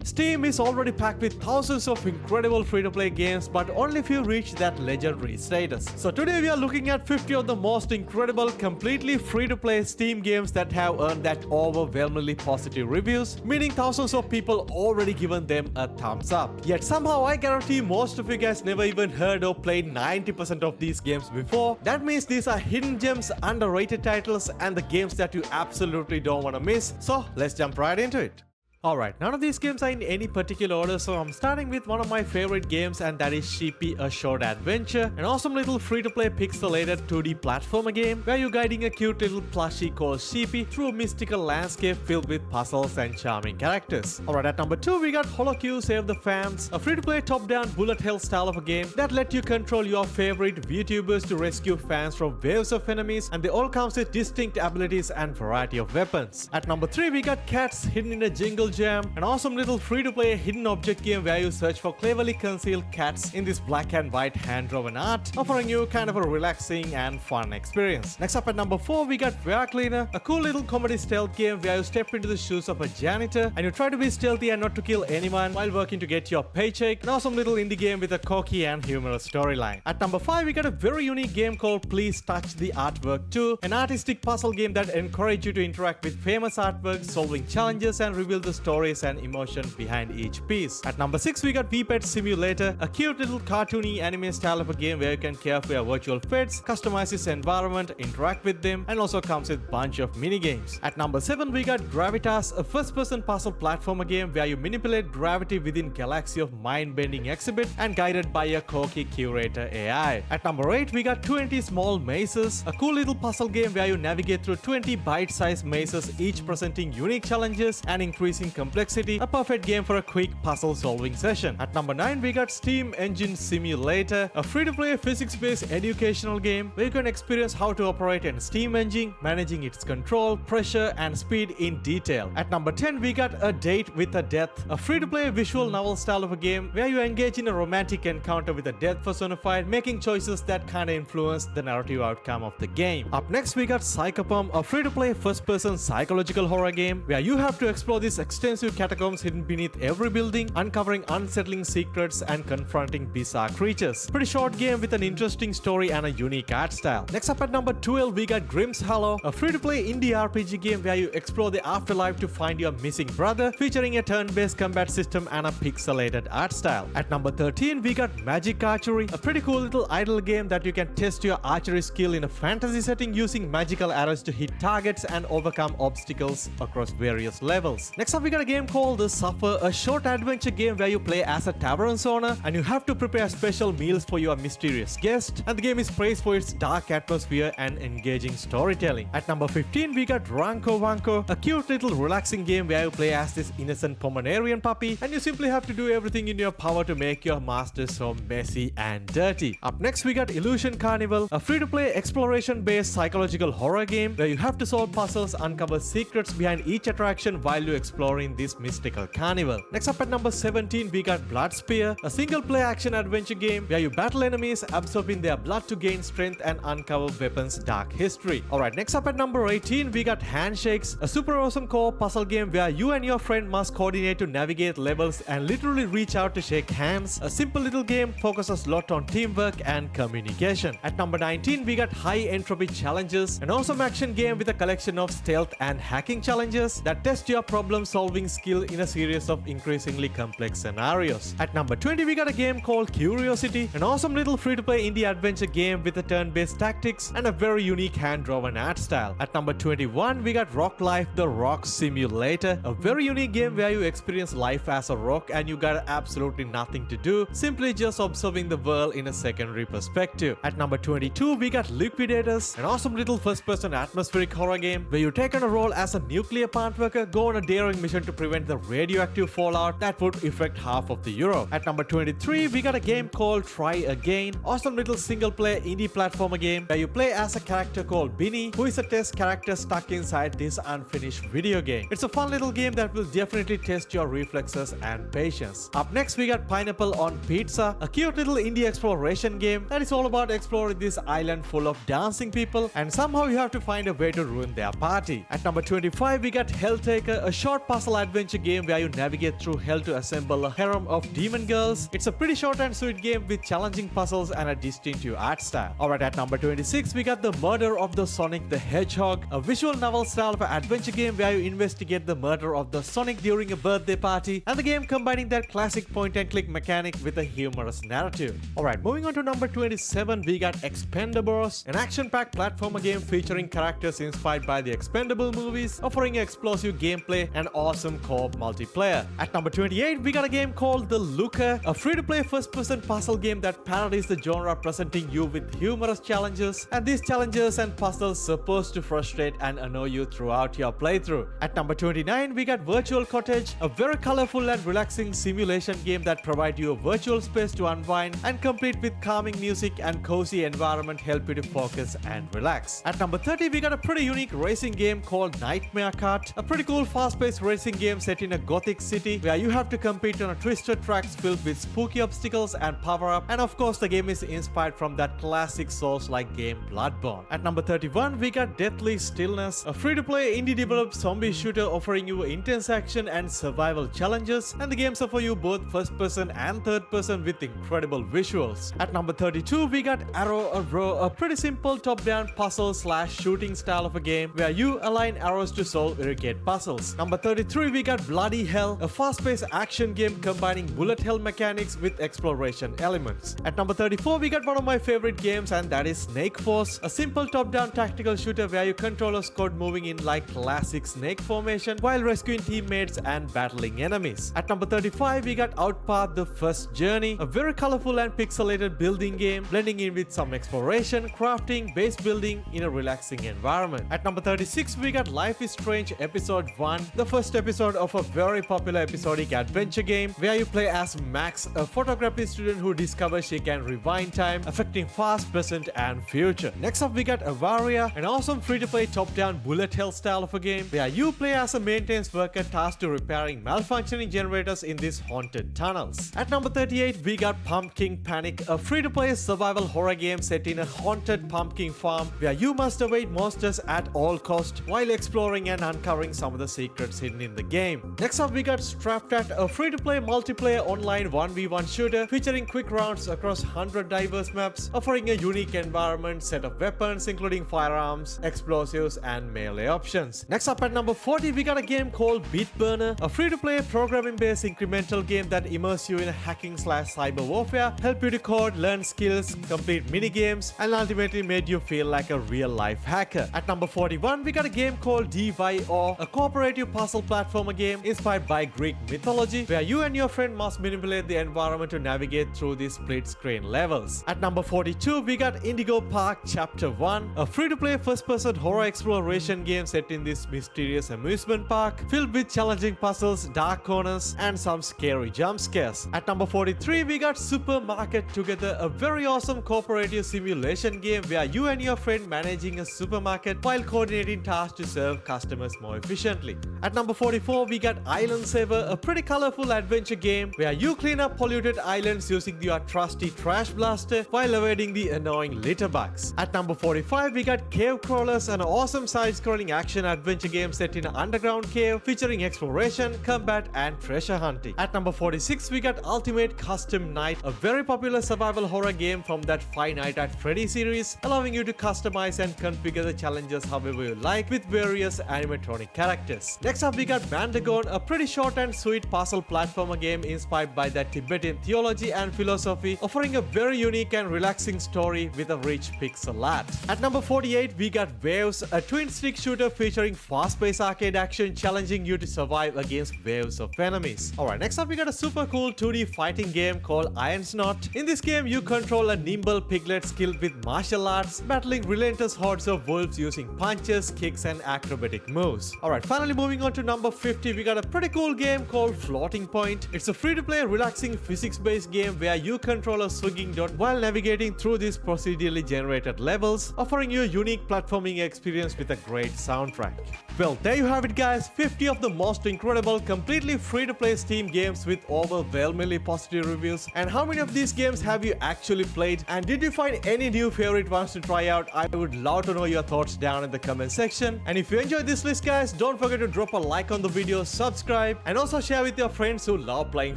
Steam is already packed with thousands of incredible free-to-play games, but only few reach that legendary status. So today we are looking at 50 of the most incredible, completely free-to-play Steam games that have earned that overwhelmingly positive reviews, meaning thousands of people already given them a thumbs up. Yet somehow I guarantee most of you guys never even heard or played 90% of these games before. That means these are hidden gems, underrated titles, and the games that you absolutely don't want to miss. So let's jump right into it. Alright, none of these games are in any particular order, so I'm starting with one of my favorite games, and that is Sheepy, a short adventure, an awesome little free-to-play pixelated 2D platformer game where you're guiding a cute little plushie called Sheepy through a mystical landscape filled with puzzles and charming characters. Alright, at number 2 we got HoloCure Save the Fans, a free-to-play top-down bullet hell style of a game that let you control your favorite VTubers to rescue fans from waves of enemies, and they all come with distinct abilities and variety of weapons. At number 3 we got Cats Hidden in a Jingle Jam, an awesome little free-to-play hidden object game where you search for cleverly concealed cats in this black and white hand-drawn art, offering you kind of a relaxing and fun experience. Next up at number 4 we got Werecleaner, a cool little comedy stealth game where you step into the shoes of a janitor and you try to be stealthy and not to kill anyone while working to get your paycheck. An awesome little indie game with a quirky and humorous storyline. At number 5 we got a very unique game called Please Touch the Artwork 2, an artistic puzzle game that encourages you to interact with famous artworks, solving challenges and reveal the stories and emotion behind each piece. At number 6 we got Pet Simulator, a cute little cartoony anime style of a game where you can care for your virtual pets, customize its environment, interact with them, and also comes with bunch of mini games. At number 7 we got Gravitas, a first-person puzzle platformer game where you manipulate gravity within galaxy of mind-bending exhibit and guided by a quirky curator AI. At number 8 we got 20 Small Mazes, a cool little puzzle game where you navigate through 20 bite-sized mazes, each presenting unique challenges and increasing complexity, a perfect game for a quick puzzle solving session. At number 9 we got Steam Engine Simulator, a free-to-play physics-based educational game where you can experience how to operate a steam engine, managing its control, pressure and speed in detail. At number 10 we got A Date with a Death, a free-to-play visual novel style of a game where you engage in a romantic encounter with a death personified, making choices that kinda influence the narrative outcome of the game. Up next we got Psychopomp, a free-to-play first-person psychological horror game where you have to explore this extensive catacombs hidden beneath every building, uncovering unsettling secrets and confronting bizarre creatures. Pretty short game with an interesting story and a unique art style. Next up at number 12 we got Grimm's Hollow, a free-to-play indie RPG game where you explore the afterlife to find your missing brother, featuring a turn-based combat system and a pixelated art style. At number 13 we got Magic Archery, a pretty cool little idle game that you can test your archery skill in a fantasy setting using magical arrows to hit targets and overcome obstacles across various levels. Next up we got a game called The Suffer, a short adventure game where you play as a tavern owner and you have to prepare special meals for your mysterious guest, and the game is praised for its dark atmosphere and engaging storytelling. At number 15 we got Doronko Wanko, a cute little relaxing game where you play as this innocent Pomeranian puppy and you simply have to do everything in your power to make your master so messy and dirty. Up next we got Illusion Carnival, a free-to-play exploration-based psychological horror game where you have to solve puzzles, uncover secrets behind each attraction while you exploring this mystical carnival. Next up at number 17 we got Blood Spear, a single-player action-adventure game where you battle enemies, absorbing their blood to gain strength and uncover weapons' dark history. Alright, next up at number 18 we got Handshakes, a super awesome co-op puzzle game where you and your friend must coordinate to navigate levels and literally reach out to shake hands. A simple little game focuses a lot on teamwork and communication. At number 19 we got High Entropy Challenges, an awesome action game with a collection of stealth and hacking challenges that test your problem-solving skill in a series of increasingly complex scenarios. At number 20 we got a game called Curiosity, an awesome little free-to-play indie adventure game with a turn-based tactics and a very unique hand-drawn art style. At number 21 we got Rock Life the Rock Simulator, a very unique game where you experience life as a rock and you got absolutely nothing to do, simply just observing the world in a secondary perspective. At number 22 we got Liquidators, an awesome little first-person atmospheric horror game where you take on a role as a nuclear plant worker, go on a daring mission to prevent the radioactive fallout that would affect half of the Europe. At number 23 we got a game called Try Again, awesome little single-player indie platformer game where you play as a character called Binny, who is a test character stuck inside this unfinished video game. It's a fun little game that will definitely test your reflexes and patience. Up next we got Pineapple on Pizza, a cute little indie exploration game that is all about exploring this island full of dancing people and somehow you have to find a way to ruin their party. At number 25 we got Helltaker, a short puzzle puzzle adventure game where you navigate through hell to assemble a harem of demon girls. It's a pretty short and sweet game with challenging puzzles and a distinctive art style. Alright, at number 26, we got The Murder of the Sonic the Hedgehog, a visual novel style of an adventure game where you investigate the murder of the Sonic during a birthday party, and the game combining that classic point-and-click mechanic with a humorous narrative. Alright, moving on to number 27, we got Expendabros, an action-packed platformer game featuring characters inspired by the Expendable movies, offering explosive gameplay and awesome co-op multiplayer. At number 28, we got a game called The Looker, a free-to-play first-person puzzle game that parodies the genre, presenting you with humorous challenges, and these challenges and puzzles supposed to frustrate and annoy you throughout your playthrough. At number 29, we got Virtual Cottage, a very colorful and relaxing simulation game that provides you a virtual space to unwind, and complete with calming music and cozy environment help you to focus and relax. At number 30, we got a pretty unique racing game called Nightmare Kart, a pretty cool fast-paced racing game set in a gothic city where you have to compete on a twisted tracks filled with spooky obstacles and power-up, and of course the game is inspired from that classic Souls-like game Bloodborne. At number 31, we got Deathly Stillness, a free-to-play indie-developed zombie shooter offering you intense action and survival challenges, and the games offer you both first-person and third-person with incredible visuals. At number 32, we got Arrow a Row, a pretty simple top-down puzzle/shooting style of a game where you align arrows to solve intricate puzzles. Number 33, we got Bloody Hell, a fast-paced action game combining bullet hell mechanics with exploration elements. At number 34, we got one of my favorite games, and that is Snake Force, a simple top-down tactical shooter where you control a squad moving in like classic snake formation while rescuing teammates and battling enemies. At number 35, we got Outpath The First Journey, a very colorful and pixelated building game blending in with some exploration, crafting, base building in a relaxing environment. At number 36, we got Life is Strange Episode 1, the first episode of a very popular episodic adventure game where you play as Max, a photography student who discovers she can rewind time, affecting past, present, and future. Next up, we got Avaria, an awesome free-to-play top-down bullet hell style of a game where you play as a maintenance worker tasked to repairing malfunctioning generators in these haunted tunnels. At number 38, we got Pumpkin Panic, a free-to-play survival horror game set in a haunted pumpkin farm where you must evade monsters at all costs while exploring and uncovering some of the secrets hidden in the game. Next up, we got Strapped At, a free-to-play multiplayer online 1v1 shooter featuring quick rounds across 100 diverse maps, offering a unique environment, set of weapons including firearms, explosives, and melee options. Next up, at number 40, we got a game called Beat Burner, a free-to-play programming-based incremental game that immerses you in hacking/cyber warfare, help you to code, learn skills, complete mini-games, and ultimately made you feel like a real-life hacker. At number 41, we got a game called DYO, a cooperative puzzle platformer game inspired by Greek mythology where you and your friend must manipulate the environment to navigate through these split-screen levels. At number 42, we got Indigo Park Chapter 1, a free-to-play first-person horror exploration game set in this mysterious amusement park filled with challenging puzzles, dark corners, and some scary jump scares. At number 43, we got Supermarket Together, a very awesome cooperative simulation game where you and your friend managing a supermarket while coordinating tasks to serve customers more efficiently. At number 44, we got Island Saver, a pretty colorful adventure game where you clean up polluted islands using your trusty trash blaster while evading the annoying litter bugs. At number 45, we got Cave Crawlers, an awesome side-scrolling action adventure game set in an underground cave featuring exploration, combat, and treasure hunting. At number 46, we got Ultimate Custom Night, a very popular survival horror game from that Five Nights at Freddy's series, allowing you to customize and configure the challenges however you like with various animatronic characters. Next up, we got Bandagon, a pretty short and sweet puzzle platformer game inspired by that Tibetan theology and philosophy, offering a very unique and relaxing story with a rich pixel art. At number 48, we got Waves, a twin-stick shooter featuring fast-paced arcade action challenging you to survive against waves of enemies. Alright, next up we got a super cool 2D fighting game called Iron's Knot. In this game, you control a nimble piglet skilled with martial arts, battling relentless hordes of wolves using punches, kicks, and acrobatic moves. Alright, finally moving on to number 50, we got a pretty cool game called Floating Point. It's a free-to-play relaxing physics-based game where you control a swinging dot while navigating through these procedurally generated levels, offering you a unique platforming experience with a great soundtrack. Well, there you have it guys, 50 of the most incredible completely free-to-play Steam games with overwhelmingly positive reviews. And how many of these games have you actually played? And did you find any new favorite ones to try out? I would love to know your thoughts down in the comment section. And if you enjoyed this list guys, don't forget to drop a like on the video, subscribe, and also share with your friends who love playing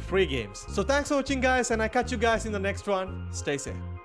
free games. So thanks for watching guys, and I catch you guys in the next one. Stay safe.